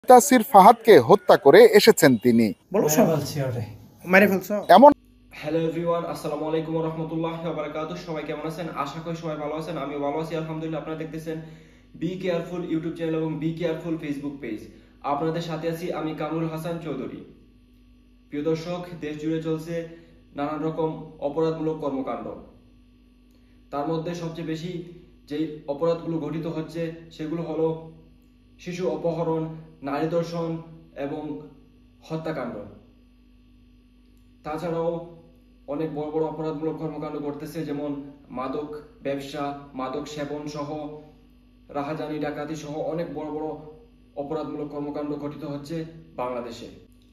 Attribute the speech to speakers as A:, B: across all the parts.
A: মুনতাসির ফাহাদকে হত্যা করে এসেছেন তিনি। এমন
B: হ্যালো এভরিওয়ান, আসসালামু আলাইকুম ওয়া রাহমাতুল্লাহি ওয়া বারাকাতুহু। সবাই কেমন আছেন? আশা করি সবাই ভালো আছেন। আমিও ভালো আছি আলহামদুলিল্লাহ। আপনারা দেখতেছেন বি কেয়ারফুল ইউটিউব চ্যানেল এবং বি কেয়ারফুল ফেসবুক পেজ। আপনাদের সাথে আছি আমি কামরুল হাসান চৌধুরী। প্রিয় দর্শক, দেশ জুড়ে চলছে নানান রকম অপরাধমূলক কর্মকাণ্ড। তার মধ্যে সবচেয়ে বেশি যেই অপরাধগুলো ঘটিত হচ্ছে সেগুলো হলো শিশু অপহরণ, নারী ধর্ষণ এবং হত্যাকাণ্ড। তাছাড়াও অনেক বড় বড় অপরাধমূলক কর্মকাণ্ড ঘটতেছে, যেমন মাদক ব্যবসা, মাদক সেবন সহ রাহাজানি, ডাকাতি সহ অনেক বড় বড় অপরাধমূলক কর্মকাণ্ড ঘটিত হচ্ছে বাংলাদেশে।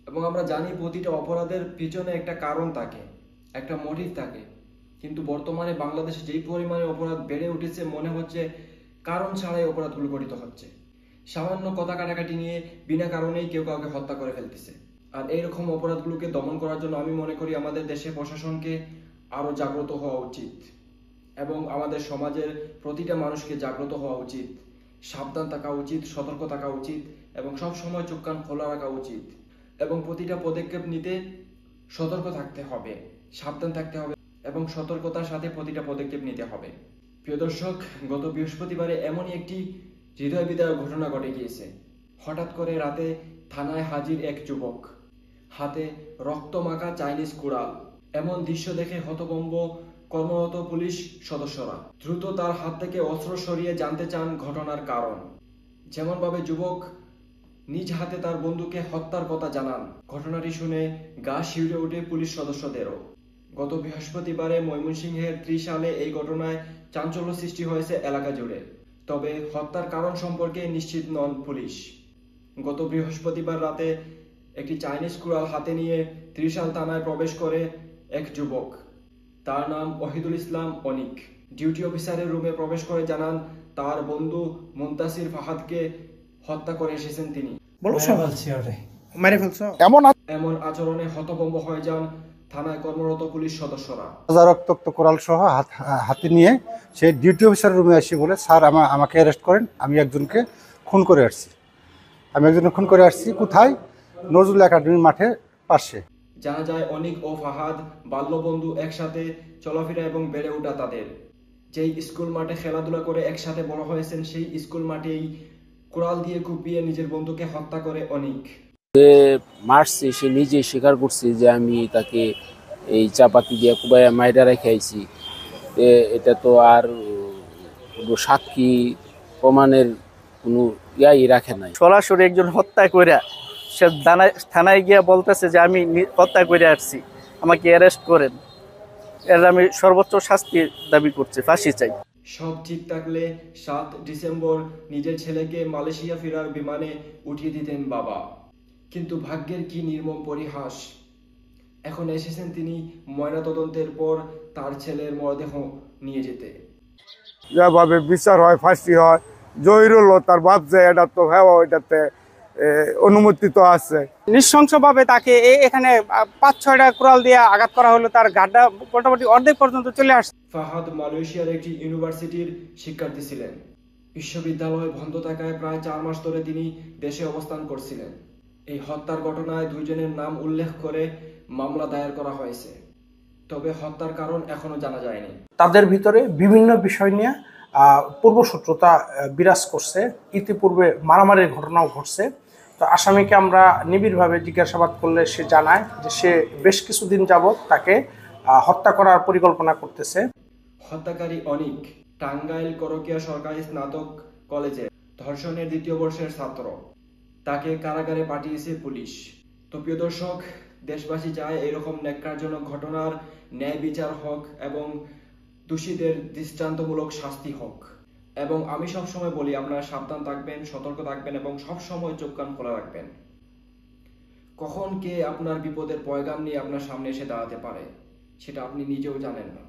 B: এবং আমরা জানি প্রতিটা অপরাধের পিছনে একটা কারণ থাকে, একটা মোটিভ থাকে। কিন্তু বর্তমানে বাংলাদেশে যেই পরিমাণে অপরাধ বেড়ে উঠেছে, মনে হচ্ছে কারণ ছাড়াই অপরাধগুলো ঘটিত হচ্ছে। সামান্য কথা কাটাকাটি নিয়ে বিনা কারণেই কেউ কাউকে হত্যা করে ফেলতেছে। আর এইরকম অপরাধগুলোকে দমন করার জন্য আমি মনে করি আমাদের দেশে প্রশাসনকে আরো জাগ্রত হওয়া উচিত এবং আমাদের সমাজের প্রতিটা মানুষকে জাগ্রত হওয়া উচিত, সাবধান থাকা উচিত, সতর্ক থাকা উচিত এবং সব সময় চোখ কান খোলা রাখা উচিত এবং প্রতিটা পদক্ষেপ নিতে সতর্ক থাকতে হবে, সাবধান থাকতে হবে এবং সতর্কতার সাথে প্রতিটা পদক্ষেপ নিতে হবে। প্রিয় দর্শক, গত বৃহস্পতিবারে এমনই একটি হৃদয় বিদারক ঘটনা ঘটে গিয়েছে। হঠাৎ করে রাতে থানায় হাজির এক যুবক, হাতে রক্তমাখা চাইনিজ কুড়াল। এমন দৃশ্য দেখে হতভম্ব কর্মরত পুলিশ সদস্যরা দ্রুত তার হাত থেকে অস্ত্র সরিয়ে জানতে চান ঘটনার কারণ। যেমন ভাবে যুবক নিজ হাতে তার বন্ধুকে হত্যার কথা জানান, ঘটনাটি শুনে গা শিউরে ওঠে পুলিশ সদস্যদেরও। গত বৃহস্পতিবারে ময়মনসিংহের ত্রিশালে এই ঘটনায় চাঞ্চল্য সৃষ্টি হয়েছে এলাকা জুড়ে। তবে হত্যার কারণ সম্পর্কে নিশ্চিত নন পুলিশ। গত বৃহস্পতিবার রাতে একটি চাইনিজ কুড়াল হাতে নিয়ে ত্রিশাল থানায় প্রবেশ করে এক যুবক, তার নাম ওহিদুল ইসলাম অনিক। ডিউটি অফিসারের রুমে প্রবেশ করে জানান তার বন্ধু মুনতাসির ফাহাদকে হত্যা করে এসেছেন তিনি। এমন আচরণে হতভম্ব হয়ে যান থানায় কর্মরত পুলিশ সদস্যরা।
C: রক্তাক্ত কোরাল সহ হাতে নিয়ে সে ডিউটি অফিসারের রুমে এসে বলে, স্যার আমাকে অ্যারেস্ট করেন, আমি একজনকে খুন করে আসছি। কোথায়? নজরুল একাডেমির মাঠে পাশে।
B: জানা যায় অনিক ও ফাহাদ বাল্যবন্ধু, একসাথে চলাফেরা এবং বেড়ে ওঠা তাদের। যেই স্কুল মাঠে খেলাধুলা করে একসাথে বড় হয়েছেন, সেই স্কুল মাঠেই কুড়াল দিয়ে কুপিয়ে নিজের বন্ধুকে হত্যা করে অনিক।
D: মারছি, সে নিজে স্বীকার করছে যে আমি তাকে এই চাপাতি দিয়ে কুবাইয়া মাইরা রেখে আইছি। এটা তো আর কোনো সাক্ষী প্রমাণের কোনো ইয়াই রাখে নাই।
E: সরাসরি একজন হত্যা কইরা সে থানায় গিয়া বলতেছে যে আমি হত্যা করে আসছি, আমাকে অ্যারেস্ট করেন। এর আমি সর্বোচ্চ শাস্তি দাবি করছি, ফাঁসি চাই।
B: সব ঠিক থাকলে 7 ডিসেম্বর নিজের ছেলেকে মালয়েশিয়া ফেরার বিমানে উঠিয়ে দিতেন বাবা। কিন্তু ভাগ্যের কি নির্মম পরিহাস, এখন এসেছেন তিনি ময়নাতদন্তের পর তার ছেলের মরদেহ নিয়ে যেতে।
C: যেভাবে বিচার হয়, ফাঁসি হয়, জহিরুল তার বাপ যে এটা তো হ্যাঁ, ওইটাতে অনুমতি তো আছে।
E: নৃশংসভাবে তাকে এখানে 5-6টা কুড়াল দিয়ে আঘাত করা হলো, তার গাড্ডা মোটামুটি অর্ধেক পর্যন্ত চলে আসছে।
B: ফাহাদ মালয়েশিয়ার একটি ইউনিভার্সিটির শিক্ষার্থী ছিলেন। বিশ্ববিদ্যালয় বন্ধ থাকায় প্রায় 4 মাস ধরে তিনি দেশে অবস্থান করছিলেন। এই হত্যার ঘটনায় দুইজনের নাম উল্লেখ করে মামলা দায়ের করা হয়েছে, তবে হত্যার কারণ এখনো জানা যায়নি।
F: তাদের ভিতরে বিভিন্ন বিষয় নিয়ে পূর্বশত্রুতা বিরাজ করছে, ইতিপূর্বে মারামারির ঘটনাও ঘটছে। তো আসামিকে আমরা নিবিড়ভাবে জিজ্ঞাসাবাদ করলে সে জানায় যে সে বেশ কিছুদিন যাবৎ তাকে হত্যা করার পরিকল্পনা করতেছে।
B: হত্যাকারী অনিক টাঙ্গাইল করকিয়া সরকারি স্নাতক কলেজে ধর্ষণের 2য় বর্ষের ছাত্র। তাকে কারাগারে পাঠিয়েছে পুলিশ। তো প্রিয় দর্শক, দেশবাসী চায় এরকম ন্যাক্কারজনক ঘটনার ন্যায় বিচার হোক এবং দোষীদের দৃষ্টান্তমূলক শাস্তি হোক। এবং আমি সবসময় বলি, আপনারা সাবধান থাকবেন, সতর্ক থাকবেন এবং সবসময় চোখ কান খোলা রাখবেন। কখন কে আপনার বিপদের পয়গাম নিয়ে আপনার সামনে এসে দাঁড়াতে পারে সেটা আপনি নিজেও জানেন না।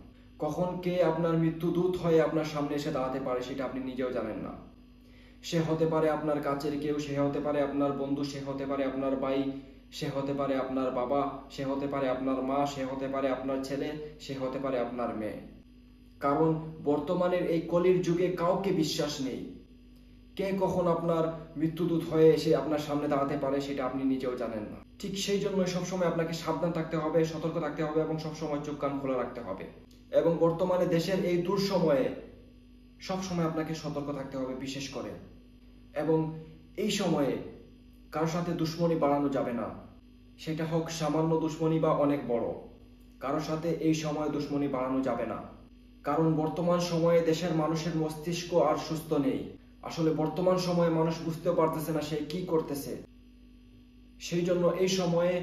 B: কখন কে আপনার মৃত্যুদূত হয়ে আপনার সামনে এসে দাঁড়াতে পারে সেটা আপনি নিজেও জানেন না। সে হতে পারে আপনার কাছের কেউ, সে হতে পারে আপনার বন্ধু, সে হতে পারে আপনার ভাই, সে হতে পারে আপনার বাবা, সে হতে পারে আপনার মা, সে হতে পারে আপনার ছেলে, সে হতে পারে আপনার মেয়ে। কারণ বর্তমানের এই কলির যুগে কাউকে বিশ্বাস নেই। কে কখন আপনার মৃত্যুদূত হয়ে এসে আপনার সামনে দাঁড়াতে পারে সেটা আপনি নিজেও জানেন না। ঠিক সেই জন্য সবসময় আপনাকে সাবধান থাকতে হবে, সতর্ক থাকতে হবে এবং সবসময় চোখ কান খোলা রাখতে হবে। এবং বর্তমানে দেশের এই দুঃসময়ে সবসময় আপনাকে সতর্ক থাকতে হবে বিশেষ করে। এবং এই সময়ে কারোর সাথে দুশ্মনী বাড়ানো যাবে না, সেটা হোক সামান্য দুশ্মনী বা অনেক বড়। কারোর সাথে এই সময়ে দুশ্মনী বাড়ানো যাবে না, কারণ বর্তমান সময়ে দেশের মানুষের মস্তিষ্ক আর সুস্থ নেই। আসলে বর্তমান সময়ে মানুষ বুঝতেও পারতেছে না সে কি করতেছে। সেই জন্য এই সময়ে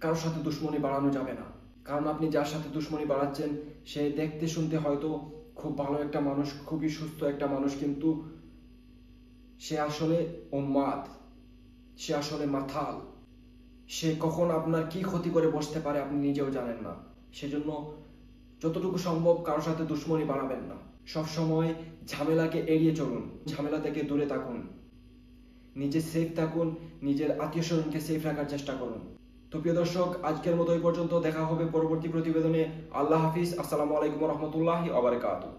B: কারোর সাথে দুশ্মনী বাড়ানো যাবে না, কারণ আপনি যার সাথে দুশ্মনী বাড়াচ্ছেন সে দেখতে শুনতে হয়তো খুব ভালো একটা মানুষ, খুবই সুস্থ একটা মানুষ, কিন্তু সে আসলে উন্মাদ, সে আসলে মাথাল। সে কখন আপনার কি ক্ষতি করে বসতে পারে আপনি নিজেও জানেন না। সেজন্য যতটুকু সম্ভব কারোর সাথে দুশ্মনী বাড়াবেন না। সব সময় ঝামেলাকে এড়িয়ে চলুন, ঝামেলা থেকে দূরে থাকুন, নিজে সেফ থাকুন, নিজের আত্মীয় স্বজনকে সেফ রাখার চেষ্টা করুন। তো প্রিয় দর্শক, আজকের মতো এই পর্যন্ত। দেখা হবে পরবর্তী প্রতিবেদনে। আল্লাহ হাফিজ। আসসালামু আলাইকুম রহমতুল্লাহি ওয়া বারাকাতুহু।